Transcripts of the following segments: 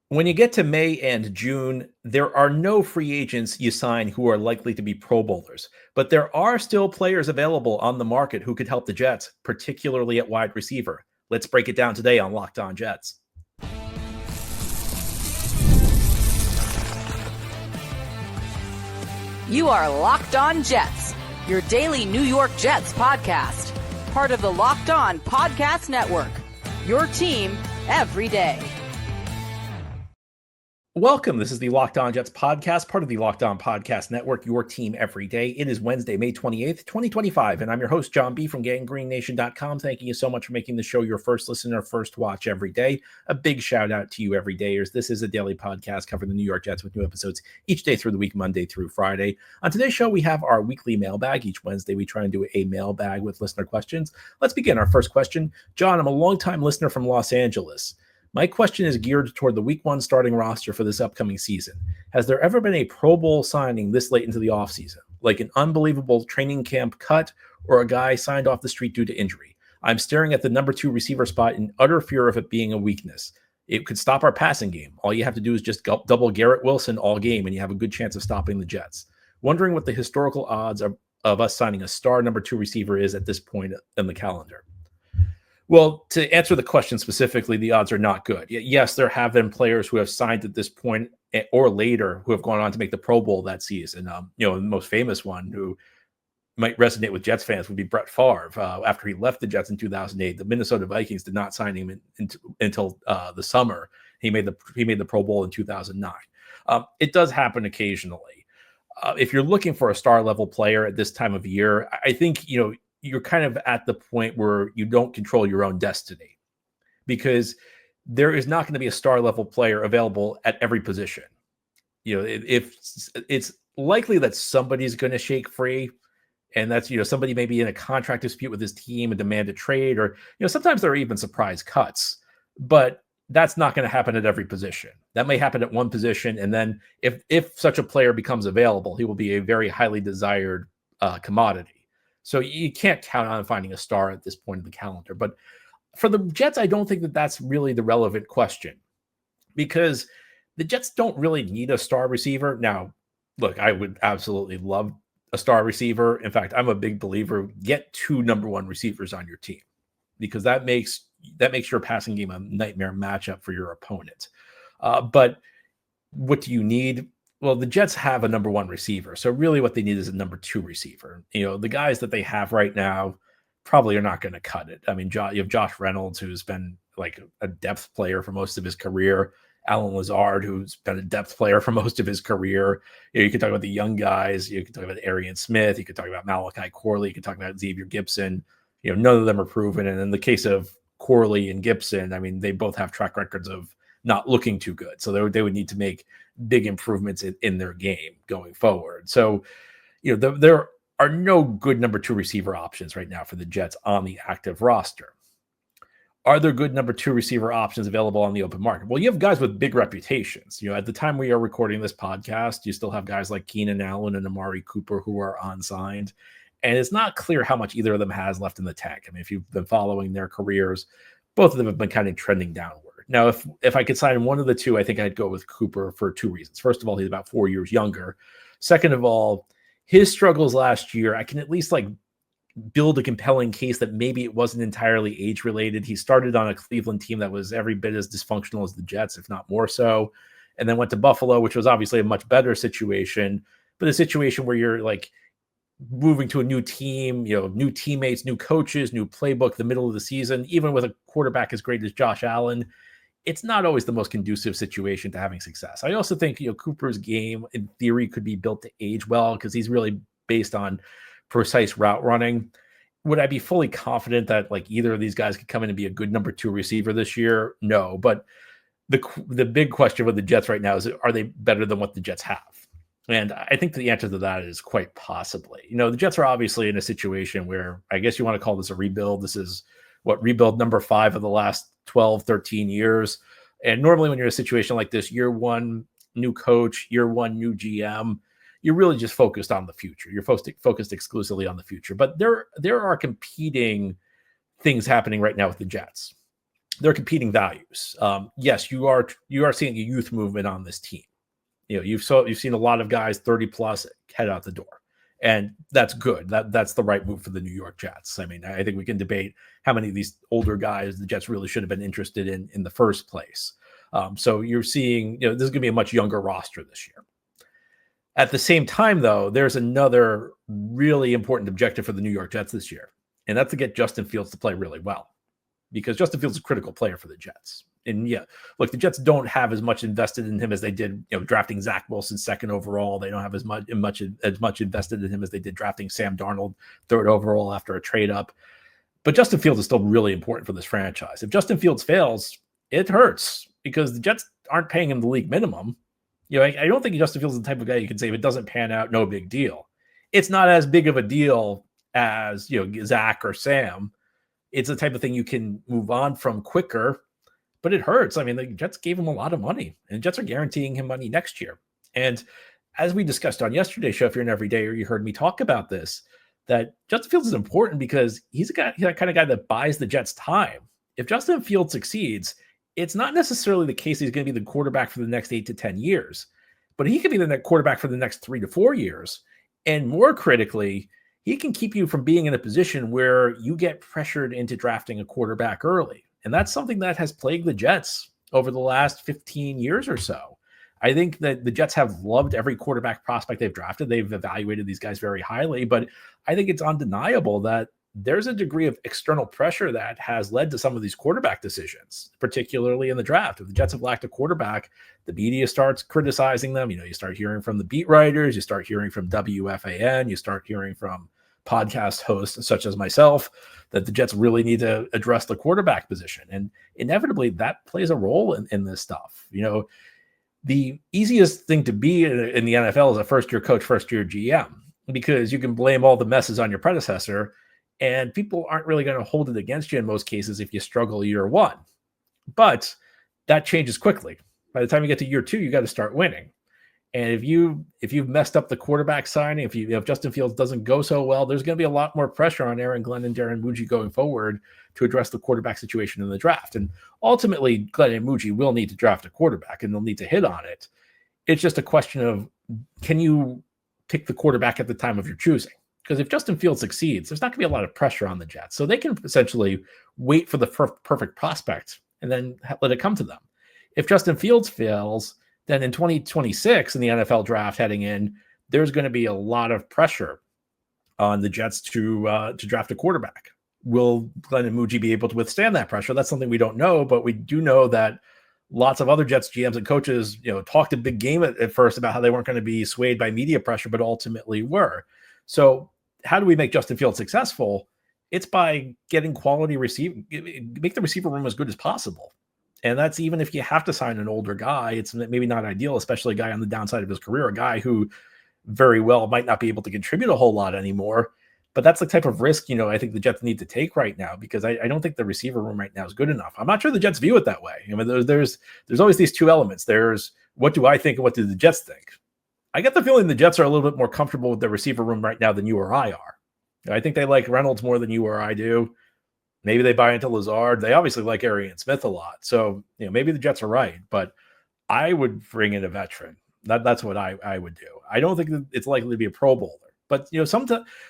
When you get to May and June, there are no free agents you sign who are likely to be Pro Bowlers, but there are still players available on the market who could help the Jets, particularly at wide receiver. Let's break it down today on Locked On Jets. You are Locked On Jets, your daily New York Jets podcast, part of the Locked On Podcast Network, your team every day. Welcome. This is the Locked On Jets podcast, part of the Locked On Podcast Network, your team every day. It is Wednesday, May 28th, 2025, and I'm your host, John B. from GangGreenNation.com. Thanking you so much for making the show your first listener, first watch every day. A big shout out to you everydayers. This is a daily podcast covering the New York Jets with new episodes each day through the week, Monday through Friday. On today's show, we have our weekly mailbag. Each Wednesday, we try and do a mailbag with listener questions. Let's begin. Our first question. John, I'm a longtime listener from Los Angeles. My question is geared toward the Week 1 starting roster for this upcoming season. Has there ever been a Pro Bowl signing this late into the offseason, like an unbelievable training camp cut or a guy signed off the street due to injury? I'm staring at the number 2 receiver spot in utter fear of it being a weakness. It could stop our passing game. All you have to do is just double Garrett Wilson all game, and you have a good chance of stopping the Jets. Wondering what the historical odds of us signing a star number 2 receiver is at this point in the calendar. Well, to answer the question specifically, the odds are not good. Yes, there have been players who have signed at this point or later who have gone on to make the Pro Bowl that season. The most famous one who might resonate with Jets fans would be Brett Favre. After he left the Jets in 2008, the Minnesota Vikings did not sign him until the summer. He made the Pro Bowl in 2009. It does happen occasionally. If you're looking for a star level player at this time of year, I think you're kind of at the point where you don't control your own destiny, because there is not going to be a star level player available at every position. If it's likely that somebody's going to shake free, and that's, somebody may be in a contract dispute with his team and demand a trade, or, sometimes there are even surprise cuts, but that's not going to happen at every position. That may happen at one position. And then if such a player becomes available, he will be a very highly desired commodity. So you can't count on finding a star at this point in the calendar. But for the Jets, I don't think that that's really the relevant question, because the Jets don't really need a star receiver. Now, look, I would absolutely love a star receiver. In fact, I'm a big believer, get 2 number 1 receivers on your team, because that makes your passing game a nightmare matchup for your opponent. But what do you need? Well, the Jets have a number 1 receiver. So really what they need is a number 2 receiver. The guys that they have right now probably are not going to cut it. I mean, you have Josh Reynolds, who's been like a depth player for most of his career. Alan Lazard, who's been a depth player for most of his career. You could talk about the young guys. You could talk about Arian Smith. You could talk about Malachi Corley. You could talk about Xavier Gibson. None of them are proven. And in the case of Corley and Gibson, I mean, they both have track records of not looking too good. So they would need to make big improvements in their game going forward. So, there are no good number 2 receiver options right now for the Jets on the active roster. Are there good number 2 receiver options available on the open market? Well, you have guys with big reputations. At the time we are recording this podcast, you still have guys like Keenan Allen and Amari Cooper who are unsigned. And it's not clear how much either of them has left in the tank. I mean, if you've been following their careers, both of them have been kind of trending downward. Now, if I could sign one of the two, I think I'd go with Cooper for 2 reasons. First of all, he's about 4 years younger. Second of all, his struggles last year, I can at least build a compelling case that maybe it wasn't entirely age related. He started on a Cleveland team that was every bit as dysfunctional as the Jets, if not more so, and then went to Buffalo, which was obviously a much better situation, but a situation where you're moving to a new team, new teammates, new coaches, new playbook, the middle of the season, even with a quarterback as great as Josh Allen, it's not always the most conducive situation to having success. I also think, Cooper's game in theory could be built to age well, because he's really based on precise route running. Would I be fully confident that either of these guys could come in and be a good number 2 receiver this year? No, but the big question with the Jets right now is, are they better than what the Jets have? And I think the answer to that is quite possibly. The Jets are obviously in a situation where I guess you want to call this a rebuild. This is rebuild number 5 of the last 12, 13 years. And normally when you're in a situation like this, year 1, new coach, year 1, new GM, you're really just focused on the future. You're focused exclusively on the future. But there are competing things happening right now with the Jets. they're competing values. Yes, you are seeing a youth movement on this team. You've seen a lot of guys 30 plus head out the door, and that's good. That's the right move for the New York Jets. I mean, I think we can debate how many of these older guys the Jets really should have been interested in the first place. So you're seeing, this is going to be a much younger roster this year. At the same time, though, there's another really important objective for the New York Jets this year, and that's to get Justin Fields to play really well, because Justin Fields is a critical player for the Jets. And yeah, look, the Jets don't have as much invested in him as they did, drafting Zach Wilson second overall. They don't have as much invested in him as they did drafting Sam Darnold third overall after a trade up. But Justin Fields is still really important for this franchise. If Justin Fields fails, it hurts because the Jets aren't paying him the league minimum. I don't think Justin Fields is the type of guy you can say if it doesn't pan out, no big deal. It's not as big of a deal as, Zach or Sam. It's the type of thing you can move on from quicker, but it hurts. I mean, the Jets gave him a lot of money, and the Jets are guaranteeing him money next year. And as we discussed on yesterday's show, if you're an everyday or you heard me talk about this, that Justin Fields is important because he's that kind of guy that buys the Jets time. If Justin Fields succeeds, it's not necessarily the case he's going to be the quarterback for the next 8 to 10 years, but he could be the quarterback for the next 3 to 4 years. And more critically, he can keep you from being in a position where you get pressured into drafting a quarterback early. And that's something that has plagued the Jets over the last 15 years or so. I think that the Jets have loved every quarterback prospect they've drafted. They've evaluated these guys very highly, but I think it's undeniable that there's a degree of external pressure that has led to some of these quarterback decisions, particularly in the draft. If the Jets have lacked a quarterback, the media starts criticizing them. You start hearing from the beat writers, you start hearing from WFAN, you start hearing from podcast hosts such as myself that the Jets really need to address the quarterback position. And inevitably that plays a role in this stuff. The easiest thing to be in the NFL is a first-year coach, first-year GM, because you can blame all the messes on your predecessor, and people aren't really going to hold it against you in most cases if you struggle year one. But that changes quickly. By the time you get to year two, you got to start winning. And if you've messed up the quarterback signing, if Justin Fields doesn't go so well, there's going to be a lot more pressure on Aaron Glenn and Darren Muji going forward to address the quarterback situation in the draft. And ultimately, Glenn and Muji will need to draft a quarterback, and they'll need to hit on it. It's just a question of, can you pick the quarterback at the time of your choosing? Because if Justin Fields succeeds, there's not going to be a lot of pressure on the Jets. So they can essentially wait for the perfect prospect and then let it come to them. If Justin Fields fails, then in 2026 in the NFL draft heading in, there's going to be a lot of pressure on the Jets to draft a quarterback. Will Glenn and Muji be able to withstand that pressure? That's something we don't know, but we do know that lots of other Jets GMs and coaches, talked a big game at first about how they weren't going to be swayed by media pressure, but ultimately were. So how do we make Justin Fields successful? It's by getting quality make the receiver room as good as possible. And that's even if you have to sign an older guy, it's maybe not ideal, especially a guy on the downside of his career, a guy who very well might not be able to contribute a whole lot anymore. But that's the type of risk, I think the Jets need to take right now, because I don't think the receiver room right now is good enough. I'm not sure the Jets view it that way. There's always these two elements. There's what do I think and what do the Jets think? I get the feeling the Jets are a little bit more comfortable with the receiver room right now than you or I are. I think they like Reynolds more than you or I do. Maybe they buy into Lazard. They obviously like Arian Smith a lot. So, maybe the Jets are right, but I would bring in a veteran. That's what I would do. I don't think that it's likely to be a Pro Bowler. But,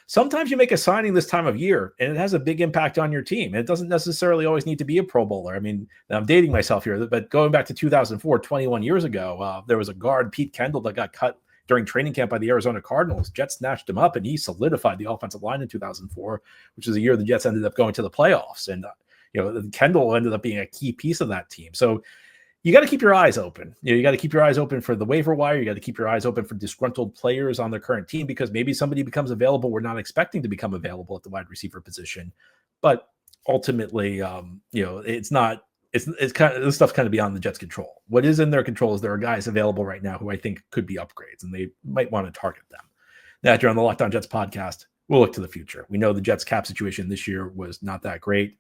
sometimes you make a signing this time of year and it has a big impact on your team. And it doesn't necessarily always need to be a Pro Bowler. I mean, I'm dating myself here, but going back to 2004, 21 years ago, there was a guard, Pete Kendall, that got cut during training camp by the Arizona Cardinals. Jets snatched him up, and he solidified the offensive line in 2004, which is the year the Jets ended up going to the playoffs. And, Kendall ended up being a key piece of that team. So you got to keep your eyes open. You got to keep your eyes open for the waiver wire. You got to keep your eyes open for disgruntled players on their current team, because maybe somebody becomes available we're not expecting to become available at the wide receiver position. But ultimately, it's not. It's kind of, this stuff's kind of beyond the Jets' control. What is in their control is there are guys available right now who I think could be upgrades, and they might want to target them. Now, here on the Locked On Jets podcast, we'll look to the future. We know the Jets' cap situation this year was not that great.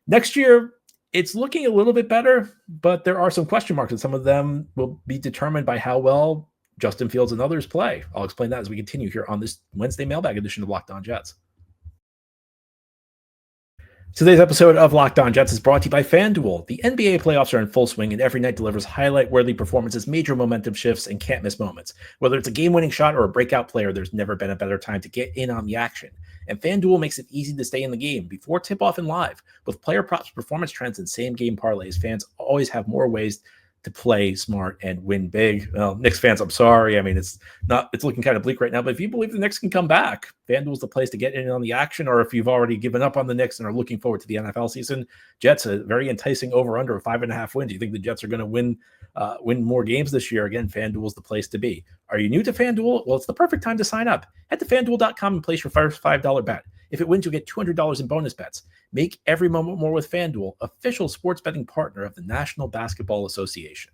Next year, it's looking a little bit better, but there are some question marks, and some of them will be determined by how well Justin Fields and others play. I'll explain that as we continue here on this Wednesday mailbag edition of Locked On Jets. Today's episode of Locked On Jets is brought to you by FanDuel. The NBA playoffs are in full swing, and every night delivers highlight-worthy performances, major momentum shifts, and can't-miss moments. Whether it's a game-winning shot or a breakout player, there's never been a better time to get in on the action. And FanDuel makes it easy to stay in the game before tip-off and live. With player props, performance trends, and same-game parlays, fans always have more ways to play smart and win big. Well, Knicks fans, I'm sorry. I mean, it's looking kind of bleak right now, but if you believe the Knicks can come back, FanDuel's the place to get in on the action. Or if you've already given up on the Knicks and are looking forward to the NFL season, Jets, a very enticing over-under of 5.5 wins. You think the Jets are going to win more games this year? Again, FanDuel's the place to be. Are you new to FanDuel? Well, it's the perfect time to sign up. Head to FanDuel.com and place your first $5 bet. If it wins, you'll get $200 in bonus bets. Make every moment more with FanDuel, official sports betting partner of the National Basketball Association.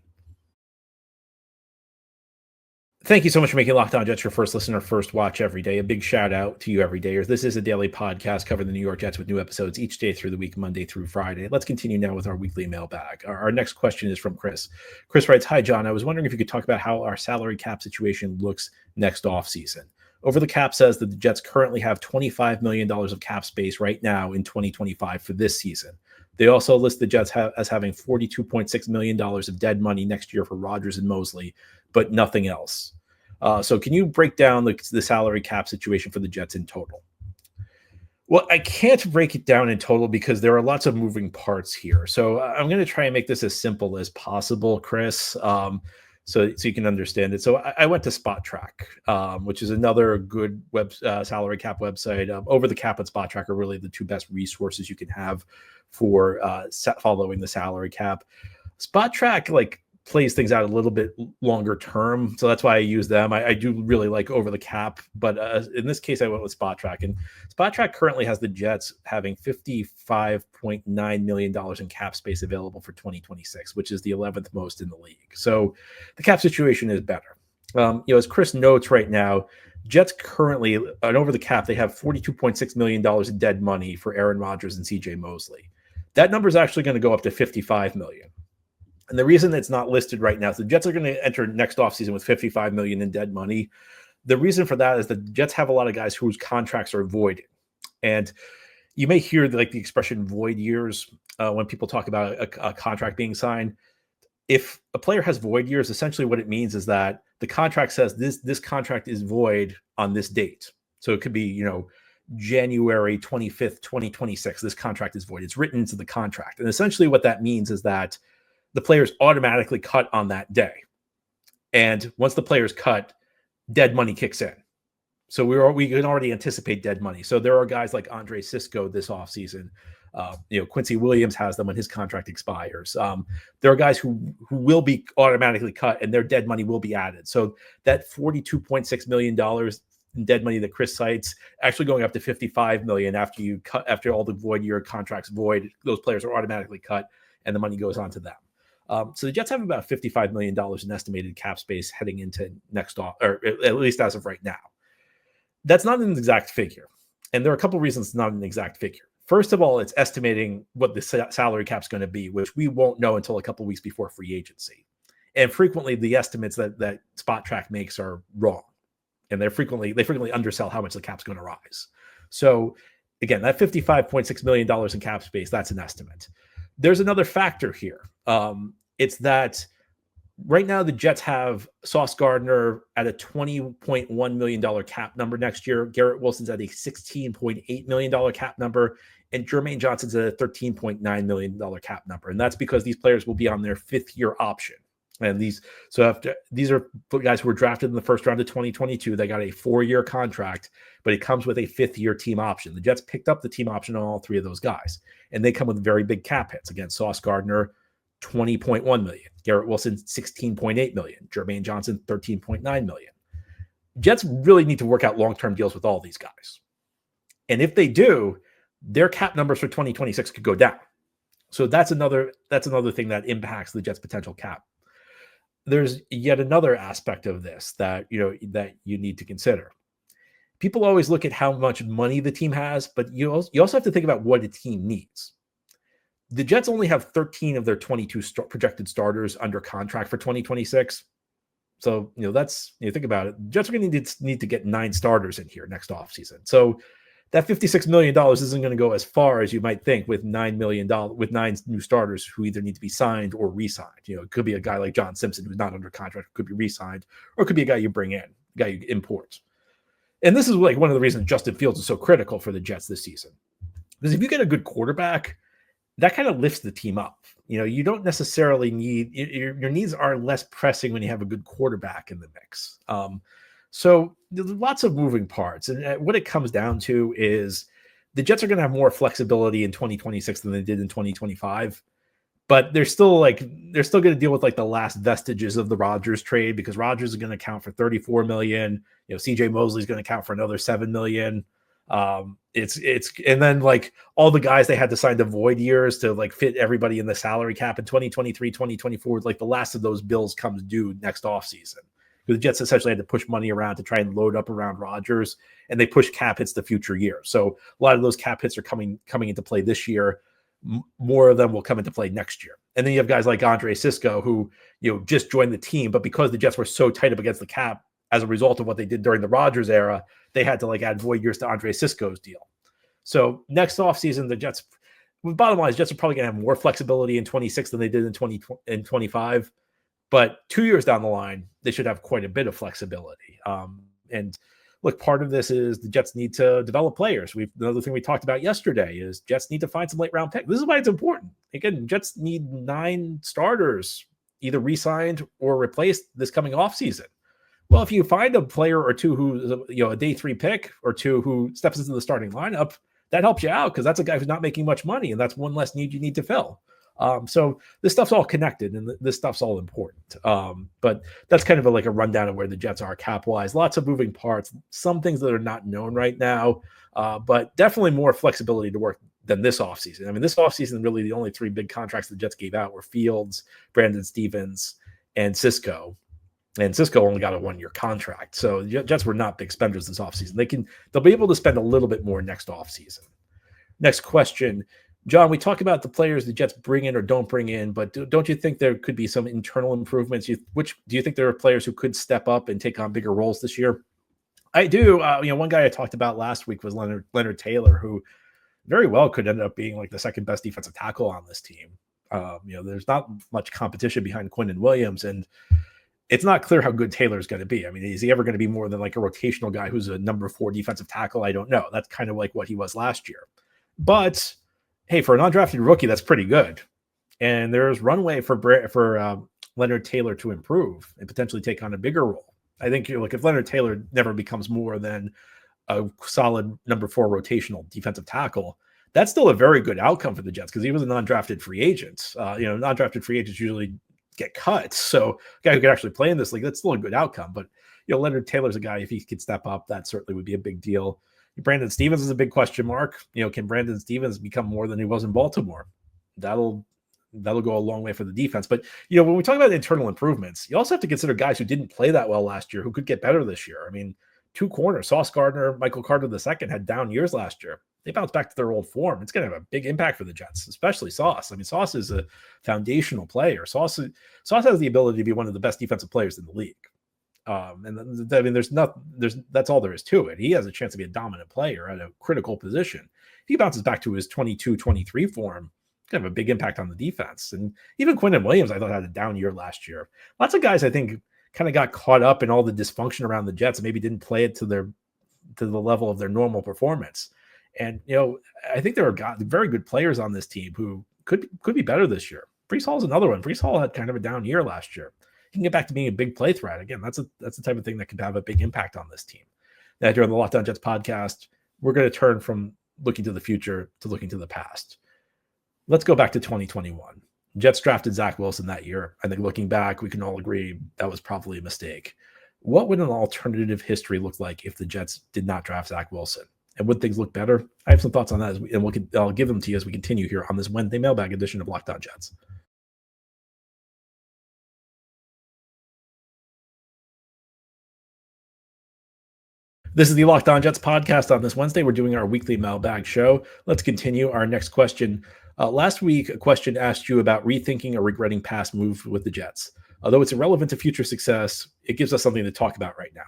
Thank you so much for making Locked On Jets your first listen or first watch every day. A big shout out to you everydayers. This is a daily podcast covering the New York Jets with new episodes each day through the week, Monday through Friday. Let's continue now with our weekly mailbag. Our next question is from Chris. Chris writes, "Hi, John. I was wondering if you could talk about how our salary cap situation looks next offseason. Over the Cap says that the Jets currently have $25 million of cap space right now in 2025 for this season. They also list the Jets as having $42.6 million of dead money next year for Rodgers and Mosley, but nothing else. So can you break down the salary cap situation for the Jets in total?" Well, I can't break it down in total because there are lots of moving parts here. So I'm going to try and make this as simple as possible, Chris, so you can understand it. So I went to Spot Track, which is another good salary cap website. Over the Cap and Spot Track are really the two best resources you can have for following the salary cap. Spot Track plays things out a little bit longer term, so that's why I use them. I do really like Over the Cap, but in this case I went with Spot Track, and Spot Track currently has the Jets having $55.9 million in cap space available for 2026, which is the 11th most in the league. So the cap situation is better. As Chris notes right now, Jets currently, Over the Cap, they have $42.6 million in dead money for Aaron Rodgers and CJ Mosley. That number is actually going to go up to $55 million. And the reason it's not listed right now is the Jets are going to enter next offseason with $55 million in dead money. The reason for that is that the Jets have a lot of guys whose contracts are voided. And you may hear the expression void years when people talk about a contract being signed. If a player has void years, essentially what it means is that the contract says this contract is void on this date. So it could be, January 25th, 2026, this contract is void. It's written into the contract. And essentially what that means is that the players automatically cut on that day. And once the players cut, dead money kicks in. So we can already anticipate dead money. So there are guys like Andre Cisco this offseason. Quincy Williams has them when his contract expires. There are guys who will be automatically cut and their dead money will be added. So that $42.6 million in dead money that Chris cites actually going up to $55 million after all the void year contracts void, those players are automatically cut and the money goes on to them. So the Jets have about $55 million in estimated cap space heading into or at least as of right now. That's not an exact figure. And there are a couple of reasons it's not an exact figure. First of all, it's estimating what the salary cap is going to be, which we won't know until a couple of weeks before free agency. And frequently the estimates that Spot Track makes are wrong. And they frequently undersell how much the cap's going to rise. So again, that $55.6 million in cap space, that's an estimate. There's another factor here. It's that right now the Jets have Sauce Gardner at a $20.1 million cap number next year. Garrett Wilson's at a $16.8 million cap number. And Jermaine Johnson's at a $13.9 million cap number. And that's because these players will be on their fifth-year option. And these are guys who were drafted in the first round of 2022. They got a 4-year contract, but it comes with a 5th-year team option. The Jets picked up the team option on all 3 of those guys, and they come with very big cap hits. Again, Sauce Gardner, $20.1 million. Garrett Wilson, $16.8 million. Jermaine Johnson, $13.9 million. Jets really need to work out long-term deals with all these guys. And if they do, their cap numbers for 2026 could go down. So that's another thing that impacts the Jets' potential cap. There's yet another aspect of this that you need to consider. People always look at how much money the team has, but you also have to think about what a team needs. The Jets only have 13 of their 22 projected starters under contract for 2026. So, think about it. The Jets are going to need to get 9 starters in here next offseason. So that $56 million isn't going to go as far as you might think with $9 million, with 9 new starters who either need to be signed or re-signed. It could be a guy like John Simpson who's not under contract, could be re-signed, or it could be a guy you bring in, a guy you import. And this is like one of the reasons Justin Fields is so critical for the Jets this season. Because if you get a good quarterback, that kind of lifts the team up. You don't necessarily need your needs are less pressing when you have a good quarterback in the mix. So there's lots of moving parts. And what it comes down to is the Jets are going to have more flexibility in 2026 than they did in 2025. But they're still going to deal with like the last vestiges of the Rodgers trade, because Rodgers is going to count for $34 million. CJ Mosley is going to count for another $7 million. And then like all the guys they had to sign the void years to like fit everybody in the salary cap in 2023, 2024, like the last of those bills comes due next offseason. The Jets essentially had to push money around to try and load up around Rodgers, and they push cap hits the future year. So a lot of those cap hits are coming into play this year. More of them will come into play next year. And then you have guys like Andre Sisco who, just joined the team, but because the Jets were so tight up against the cap as a result of what they did during the Rodgers era, they had to like add void years to Andre Sisco's deal. So next offseason, the Jets, bottom line is Jets are probably going to have more flexibility in 26 than they did in 2025. But 2 years down the line, they should have quite a bit of flexibility. And look, part of this is the Jets need to develop players. Another thing we talked about yesterday is Jets need to find some late round picks. This is why it's important. Again, Jets need 9 starters either re-signed or replaced this coming offseason. Well, if you find a player or two who's a day 3 pick or two who steps into the starting lineup, that helps you out because that's a guy who's not making much money, and that's one less need you need to fill. So this stuff's all connected and this stuff's all important. But that's kind of like a rundown of where the Jets are cap-wise. Lots of moving parts, some things that are not known right now, but definitely more flexibility to work than this offseason. I mean, this offseason, really the only 3 big contracts the Jets gave out were Fields, Brandon Stevens, and Sisco. And Sisco only got a 1-year contract. So the Jets were not big spenders this offseason. They'll be able to spend a little bit more next offseason. Next question. John, we talk about the players the Jets bring in or don't bring in, but don't you think there could be some internal improvements? Do you think there are players who could step up and take on bigger roles this year? I do. One guy I talked about last week was Leonard Taylor, who very well could end up being like the second best defensive tackle on this team. There's not much competition behind Quinnen Williams, and it's not clear how good Taylor is going to be. I mean, is he ever going to be more than like a rotational guy who's a number 4 defensive tackle? I don't know. That's kind of like what he was last year. But hey, for an undrafted rookie, that's pretty good. And there's runway for Leonard Taylor to improve and potentially take on a bigger role. I think if Leonard Taylor never becomes more than a solid number 4 rotational defensive tackle, that's still a very good outcome for the Jets because he was an undrafted free agent. Non-drafted free agents usually get cut. So a guy who could actually play in this league, that's still a good outcome. But Leonard Taylor's a guy, if he could step up, that certainly would be a big deal. Brandon Stevens is a big question mark. Can Brandon Stevens become more than he was in Baltimore? That'll go a long way for the defense. But when we talk about internal improvements, you also have to consider guys who didn't play that well last year who could get better this year. I mean, 2 corners, Sauce Gardner, Michael Carter II had down years last year. They bounced back to their old form. It's going to have a big impact for the Jets, especially Sauce. I mean, Sauce is a foundational player. Sauce has the ability to be one of the best defensive players in the league. And I mean, that's all there is to it. He has a chance to be a dominant player at a critical position. If he bounces back to his 22-23 form, it's going to have a big impact on the defense. And even Quinnen Williams, I thought, had a down year last year. Lots of guys, I think, kind of got caught up in all the dysfunction around the Jets and maybe didn't play it to the level of their normal performance. And, I think there are very good players on this team who could be better this year. Breece Hall's another one. Breece Hall had kind of a down year last year. He can get back to being a big play threat. Again, that's the type of thing that could have a big impact on this team. Now, during the Locked On Jets podcast, we're going to turn from looking to the future to looking to the past. Let's go back to 2021. Jets drafted Zach Wilson that year. I think looking back, we can all agree that was probably a mistake. What would an alternative history look like if the Jets did not draft Zach Wilson? And would things look better? I have some thoughts on that, I'll give them to you as we continue here on this Wednesday mailbag edition of Locked On Jets. This is the Locked On Jets podcast. On this Wednesday, we're doing our weekly mailbag show. Let's continue. Our next question. Last week, a question asked you about rethinking or regretting past moves with the Jets. Although it's irrelevant to future success, it gives us something to talk about right now.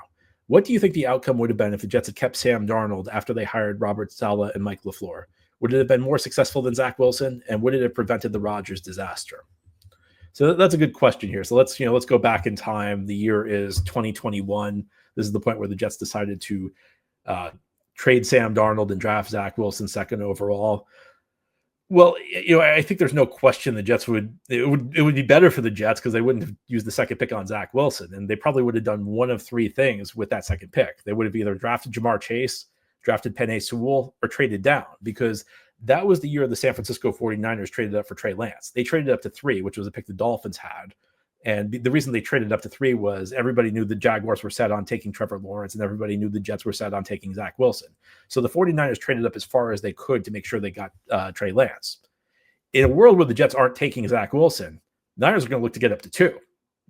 What do you think the outcome would have been if the Jets had kept Sam Darnold after they hired Robert Saleh and Mike LaFleur? Would it have been more successful than Zach Wilson? And would it have prevented the Rodgers disaster? So that's a good question here. So let's go back in time. The year is 2021. This is the point where the Jets decided to trade Sam Darnold and draft Zach Wilson second overall. Well, I think there's no question the Jets would be better for the Jets because they wouldn't have used the second pick on Zach Wilson, and they probably would have done one of three things with that second pick. They would have either drafted Jamar Chase, drafted Penei Sewell, or traded down, because that was the year the San Francisco 49ers traded up for Trey Lance. They traded up to 3, which was a pick the Dolphins had. And the reason they traded up to 3 was everybody knew the Jaguars were set on taking Trevor Lawrence, and everybody knew the Jets were set on taking Zach Wilson. So the 49ers traded up as far as they could to make sure they got Trey Lance. In a world where the Jets aren't taking Zach Wilson, Niners are going to look to get up to 2,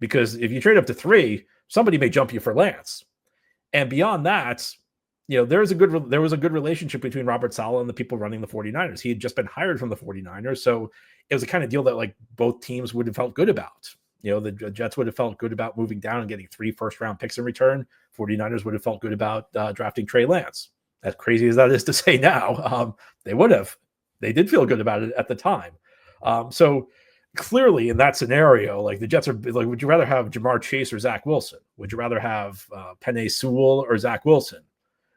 because if you trade up to 3, somebody may jump you for Lance. And beyond that, there was a good relationship between Robert Saleh and the people running the 49ers. He had just been hired from the 49ers, so it was a kind of deal that like both teams would have felt good about. The Jets would have felt good about moving down and getting 3 first-round picks in return. 49ers would have felt good about drafting Trey Lance. As crazy as that is to say now, they would have. They did feel good about it at the time. So clearly in that scenario, like the Jets are like, would you rather have Jamar Chase or Zach Wilson? Would you rather have Penei Sewell or Zach Wilson?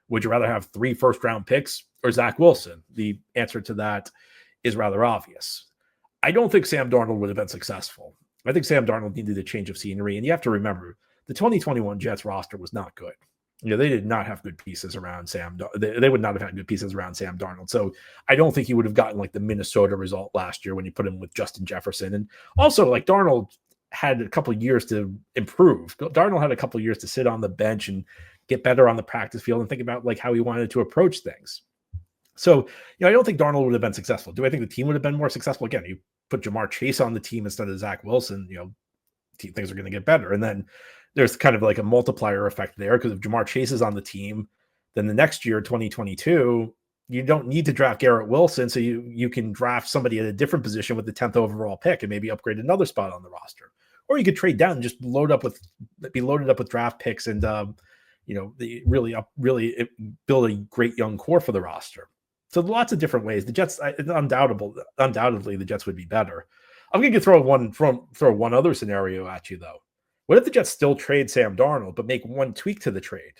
Would you rather have 3 first-round picks or Zach Wilson? The answer to that is rather obvious. I don't think Sam Darnold would have been successful. I think Sam Darnold needed a change of scenery. And you have to remember, the 2021 Jets roster was not good. They did not have good pieces around Sam. They would not have had good pieces around Sam Darnold. So I don't think he would have gotten like the Minnesota result last year when you put him with Justin Jefferson. And also, like, Darnold had a couple of years to improve. Darnold had a couple of years to sit on the bench and get better on the practice field and think about like how he wanted to approach things. So, I don't think Darnold would have been successful. Do I think the team would have been more successful? Again, you put Jamar Chase on the team instead of Zach Wilson, things are going to get better. And then there's kind of like a multiplier effect there, because if Jamar Chase is on the team, then the next year, 2022, you don't need to draft Garrett Wilson. So you can draft somebody at a different position with the 10th overall pick and maybe upgrade another spot on the roster. Or you could trade down and just be loaded up with draft picks and, really build a great young core for the roster. So lots of different ways. The Jets, undoubtedly, the Jets would be better. I'm going to throw one other scenario at you, though. What if the Jets still trade Sam Darnold, but make one tweak to the trade?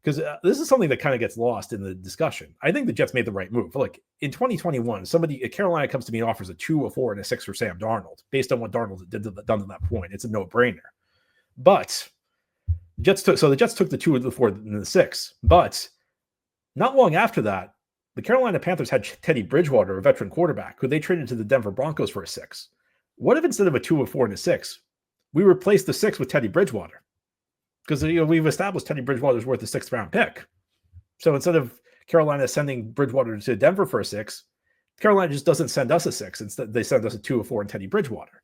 Because this is something that kind of gets lost in the discussion. I think the Jets made the right move. Look, in 2021, Carolina comes to me and offers a 2, a 4, and a 6 for Sam Darnold, based on what Darnold had done to that point. It's a no-brainer. But the Jets took the 2, the 4, and the 6. But not long after that, the Carolina Panthers had Teddy Bridgewater, a veteran quarterback, who they traded to the Denver Broncos for a 6. What if instead of a 2, a 4, and a 6, we replaced the 6 with Teddy Bridgewater? Because we've established Teddy Bridgewater's worth a 6th-round pick. So instead of Carolina sending Bridgewater to Denver for a 6, Carolina just doesn't send us a 6. Instead, they send us a 2, a 4, and Teddy Bridgewater.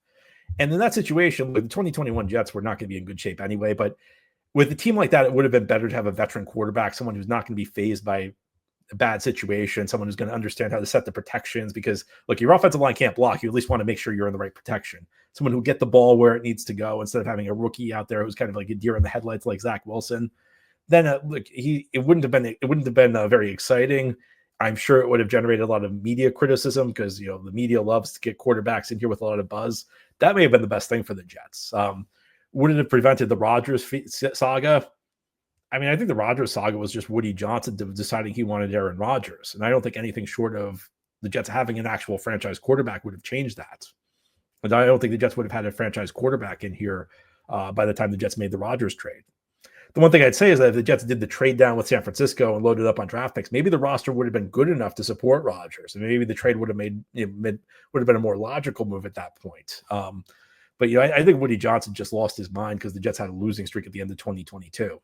And in that situation, the 2021 Jets were not going to be in good shape anyway. But with a team like that, it would have been better to have a veteran quarterback, someone who's not going to be fazed by a bad situation, someone who's going to understand how to set the protections, because look, your offensive line can't block. You at least want to make sure you're in the right protection. Someone who get the ball where it needs to go instead of having a rookie out there who's kind of like a deer in the headlights like Zach Wilson. Then it wouldn't have been very exciting. I'm sure it would have generated a lot of media criticism because the media loves to get quarterbacks in here with a lot of buzz. That may have been the best thing for the Jets. Would it have prevented the Rodgers saga? I mean, I think the Rodgers saga was just Woody Johnson deciding he wanted Aaron Rodgers. And I don't think anything short of the Jets having an actual franchise quarterback would have changed that. But I don't think the Jets would have had a franchise quarterback in here by the time the Jets made the Rodgers trade. The one thing I'd say is that if the Jets did the trade down with San Francisco and loaded up on draft picks, maybe the roster would have been good enough to support Rodgers. And maybe the trade would have been a more logical move at that point. But I think Woody Johnson just lost his mind because the Jets had a losing streak at the end of 2022.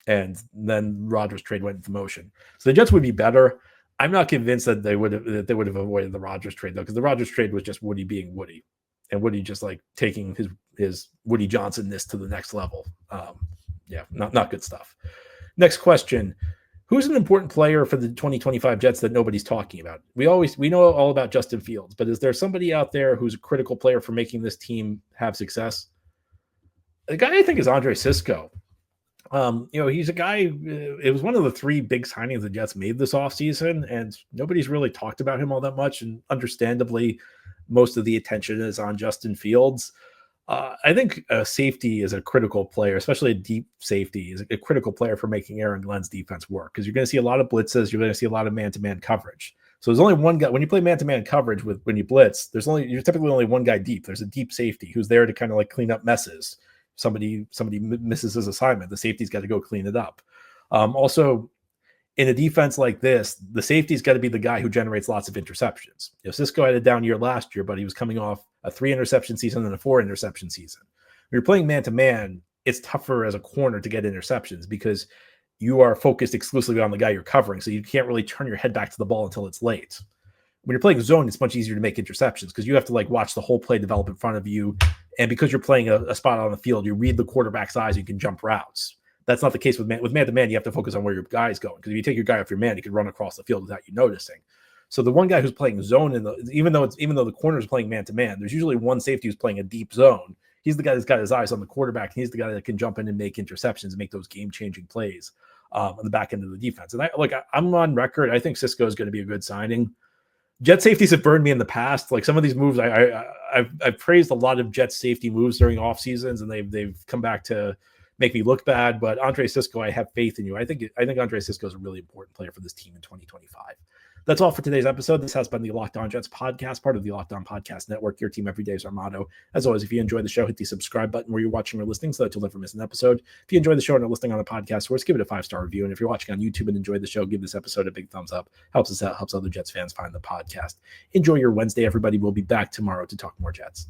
And then Rodgers trade went into motion. So the Jets would be better. I'm not convinced that they would have avoided the Rodgers trade, though, because the Rodgers trade was just Woody being Woody, and Woody just like taking his Woody Johnson-ness to the next level. Not good stuff. Next question. Who's an important player for the 2025 Jets that nobody's talking about? We know all about Justin Fields, but is there somebody out there who's a critical player for making this team have success? The guy I think is Andre Sisco. He's a guy, it was one of the three big signings the Jets made this offseason, and nobody's really talked about him all that much. And understandably, most of the attention is on Justin Fields. I think a safety is a critical player, especially a deep safety is a critical player for making Aaron Glenn's defense work, because you're going to see a lot of blitzes. You're going to see a lot of man-to-man coverage. So there's only one guy when you play man-to-man coverage when you blitz. You're typically only one guy deep. There's a deep safety who's there to kind of like clean up messes. Somebody misses his assignment. The safety's got to go clean it up. Also, in a defense like this, the safety's got to be the guy who generates lots of interceptions. Cisco had a down year last year, but he was coming off a 3-interception season and a 4-interception season. When you're playing man-to-man, it's tougher as a corner to get interceptions because you are focused exclusively on the guy you're covering, so you can't really turn your head back to the ball until it's late. When you're playing zone, it's much easier to make interceptions because you have to watch the whole play develop in front of you. And because you're playing a spot on the field, you read the quarterback's eyes, you can jump routes. That's not the case with man-to-man. You have to focus on where your guy's going, because if you take your guy off your man, he could run across the field without you noticing. So the one guy who's playing zone, even though the corner is playing man-to-man, there's usually one safety who's playing a deep zone. He's the guy that's got his eyes on the quarterback. He's the guy that can jump in and make interceptions and make those game-changing plays on the back end of the defense. And I'm on record. I think Cisco is going to be a good signing. Jet safeties have burned me in the past. Some of these moves, I've praised a lot of Jet safety moves during off seasons, and they've come back to make me look bad. But Andre Cisco, I have faith in you. I think Andre Cisco is a really important player for this team in 2025. That's all for today's episode. This has been the Locked On Jets podcast, part of the Locked On Podcast Network. Your team every day is our motto. As always, if you enjoy the show, hit the subscribe button where you're watching or listening so that you'll never miss an episode. If you enjoy the show and are listening on the podcast source, give it a 5-star review. And if you're watching on YouTube and enjoy the show, give this episode a big thumbs up. Helps us out, helps other Jets fans find the podcast. Enjoy your Wednesday, everybody. We'll be back tomorrow to talk more Jets.